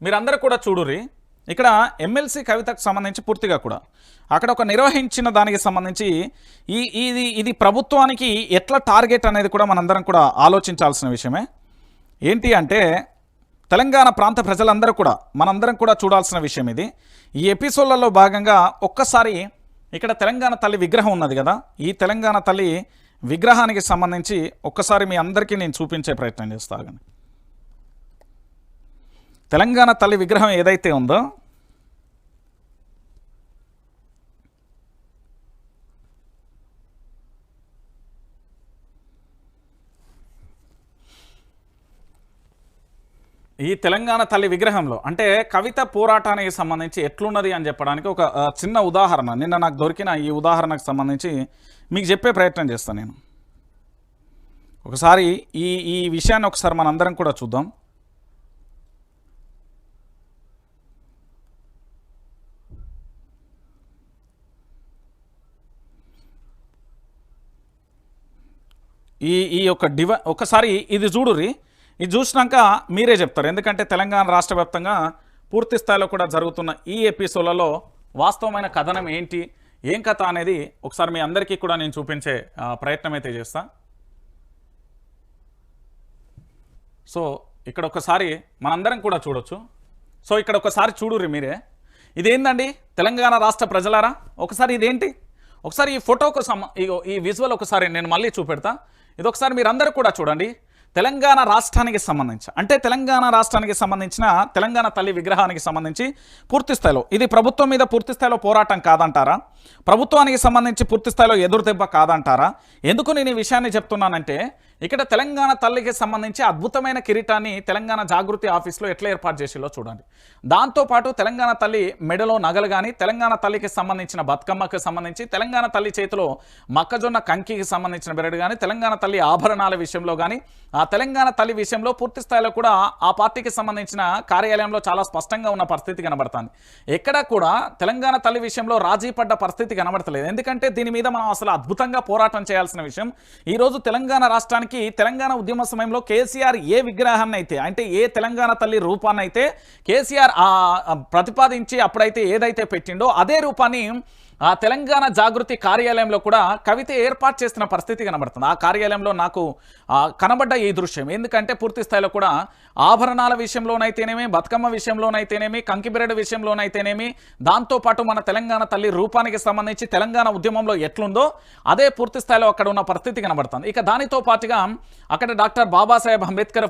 మీరందరూ కూడా చూడుర్రి. ఇక్కడ ఎమ్మెల్సీ కవితకు సంబంధించి పూర్తిగా కూడా అక్కడ ఒక నిర్వహించిన దానికి సంబంధించి ఇది ప్రభుత్వానికి ఎట్లా టార్గెట్ అనేది కూడా మనందరం కూడా ఆలోచించాల్సిన విషయమే. ఏంటి అంటే తెలంగాణ ప్రాంత ప్రజలందరూ కూడా మనందరం కూడా చూడాల్సిన విషయం ఇది. ఈ ఎపిసోడ్లలో భాగంగా ఒక్కసారి ఇక్కడ తెలంగాణ తల్లి విగ్రహం ఉన్నది కదా, ఈ తెలంగాణ తల్లి విగ్రహానికి సంబంధించి ఒక్కసారి మీ అందరికీ నేను చూపించే ప్రయత్నం చేస్తాను. తెలంగాణ తల్లి విగ్రహం ఏదైతే ఉందో ఈ తెలంగాణ తల్లి విగ్రహంలో అంటే కవిత పోరాటానికి సంబంధించి ఎట్లున్నది అని చెప్పడానికి ఒక చిన్న ఉదాహరణ నిన్న నాకు దొరికిన ఈ ఉదాహరణకు సంబంధించి మీకు చెప్పే ప్రయత్నం చేస్తాను నేను. ఒకసారి ఈ విషయాన్ని ఒకసారి మనందరం కూడా చూద్దాం. ఈ యొక్క ఒకసారి ఇది చూడుర్రి. ఇది చూసినాక మీరే చెప్తారు, ఎందుకంటే తెలంగాణ రాష్ట్ర వ్యాప్తంగా పూర్తి స్థాయిలో కూడా జరుగుతున్న ఈ ఎపిసోడ్లలో వాస్తవమైన కథనం ఏంటి, ఏం కథ అనేది ఒకసారి మీ అందరికీ కూడా నేను చూపించే ప్రయత్నం అయితే చేస్తా. సో ఇక్కడ ఒకసారి మనందరం కూడా చూడొచ్చు. సో ఇక్కడ ఒకసారి చూడుర్రి మీరే. ఇదేందండి తెలంగాణ రాష్ట్ర ప్రజలారా, ఒకసారి ఇదేంటి, ఒకసారి ఈ ఫోటోకు ఈ విజువల్ ఒకసారి నేను మళ్ళీ చూపెడతా. ఇది ఒకసారి మీరందరూ కూడా చూడండి. తెలంగాణ రాష్ట్రానికి సంబంధించి అంటే తెలంగాణ రాష్ట్రానికి సంబంధించిన తెలంగాణ తల్లి విగ్రహానికి సంబంధించి పూర్తి స్థాయిలో ఇది ప్రభుత్వం మీద పూర్తి స్థాయిలో పోరాటం కాదంటారా, ప్రభుత్వానికి సంబంధించి పూర్తి స్థాయిలో ఎదురుదెబ్బ కాదంటారా? ఎందుకు నేను ఈ విషయాన్ని చెప్తున్నానంటే ఇక్కడ తెలంగాణ తల్లికి సంబంధించి అద్భుతమైన కిరీటాన్ని తెలంగాణ జాగృతి ఆఫీస్లో ఎట్లా ఏర్పాటు చేసిలో చూడండి. దాంతోపాటు తెలంగాణ తల్లి మెడలో నగలు కానీ, తెలంగాణ తల్లికి సంబంధించిన బతుకమ్మకి సంబంధించి, తెలంగాణ తల్లి చేతిలో మొక్కజొన్న కంకికి సంబంధించిన బెరడు కానీ, తెలంగాణ తల్లి ఆభరణాల విషయంలో కానీ, ఆ తెలంగాణ తల్లి విషయంలో పూర్తి స్థాయిలో కూడా ఆ పార్టీకి సంబంధించిన కార్యాలయంలో చాలా స్పష్టంగా ఉన్న పరిస్థితి కనబడుతుంది. ఎక్కడా కూడా తెలంగాణ తల్లి విషయంలో రాజీ పడ్డ పరిస్థితి కనబడతలేదు. ఎందుకంటే దీని మీద మనం అసలు అద్భుతంగా పోరాటం చేయాల్సిన విషయం. ఈరోజు తెలంగాణ రాష్ట్రానికి తెలంగాణ ఉద్యమ సమయంలో కేసీఆర్ ఏ విగ్రహాన్ని అయితే అంటే ఏ తెలంగాణ తల్లి రూపాన్ని అయితే కేసీఆర్ ప్రతిపాదించి అప్పుడైతే ఏదైతే పెట్టిండో అదే రూపాన్ని ఆ తెలంగాణ జాగృతి కార్యాలయంలో కూడా కవిత ఏర్పాటు చేస్తున్న పరిస్థితి కనబడుతుంది. ఆ కార్యాలయంలో నాకు కనబడ్డ ఈ దృశ్యం ఎందుకంటే పూర్తి స్థాయిలో కూడా ఆభరణాల విషయంలోనైతేనేమి, బతుకమ్మ విషయంలోనైతేనేమి, కంకిబెరడు విషయంలోనైతేనేమి, దాంతోపాటు మన తెలంగాణ తల్లి రూపానికి సంబంధించి తెలంగాణ ఉద్యమంలో ఎట్లుందో అదే పూర్తి స్థాయిలో అక్కడ ఉన్న పరిస్థితి కనబడుతుంది. ఇక దానితో పాటుగా అక్కడ డాక్టర్ బాబాసాహెబ్ అంబేద్కర్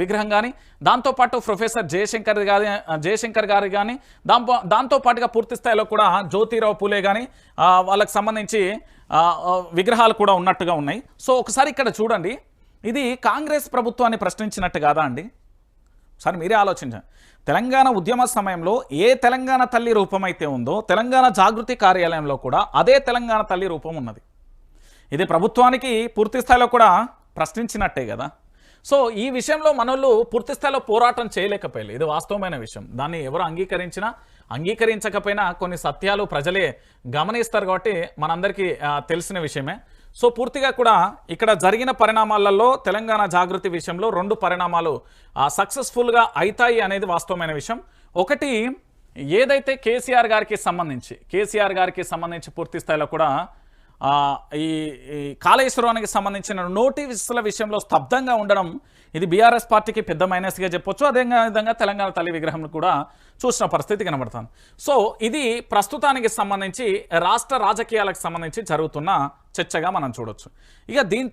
విగ్రహం కానీ, దాంతోపాటు ప్రొఫెసర్ జయశంకర్ గారు కానీ, దాంతోపాటుగా పూర్తి స్థాయిలో కూడా జ్యోతిరావు పూలే కానీ వాళ్ళకి సంబంధించి విగ్రహాలు కూడా ఉన్నట్టుగా ఉన్నాయి. సో ఒకసారి ఇక్కడ చూడండి, ఇది కాంగ్రెస్ ప్రభుత్వాన్ని ప్రశ్నించినట్టు కాదా అండి? ఒకసారి మీరే ఆలోచించండి. తెలంగాణ ఉద్యమ సమయంలో ఏ తెలంగాణ తల్లి రూపం అయితే ఉందో తెలంగాణ జాగృతి కార్యాలయంలో కూడా అదే తెలంగాణ తల్లి రూపం ఉన్నది. ఇది ప్రభుత్వానికి పూర్తి స్థాయిలో కూడా ప్రశ్నించినట్టే కదా. సో ఈ విషయంలో మనోళ్ళు పూర్తి స్థాయిలో పోరాటం చేయలేకపోయారు. ఇది వాస్తవమైన విషయం. దాన్ని ఎవరు అంగీకరించకపోయినా కొన్ని సత్యాలు ప్రజలే గమనిస్తారు కాబట్టి మనందరికీ తెలిసిన విషయమే. సో పూర్తిగా కూడా ఇక్కడ జరిగిన పరిణామాలలో తెలంగాణ జాగృతి విషయంలో 2 పరిణామాలు సక్సెస్ఫుల్గా అవుతాయి అనేది వాస్తవమైన విషయం. ఒకటి ఏదైతే కేసీఆర్ గారికి సంబంధించి పూర్తి స్థాయిలో కూడా ఈ కాళేశ్వరానికి సంబంధించిన నోటీసుల విషయంలో స్తబ్దంగా ఉండడం ఇది బీఆర్ఎస్ పార్టీకి పెద్ద మైనస్గా చెప్పొచ్చు. అదేవిధంగా తెలంగాణ తల్లి విగ్రహం కూడా చూసిన పరిస్థితి కనబడుతుంది. సో ఇది ప్రస్తుతానికి సంబంధించి రాష్ట్ర రాజకీయాలకు సంబంధించి జరుగుతున్న చర్చగా మనం చూడొచ్చు. ఇక దీంతో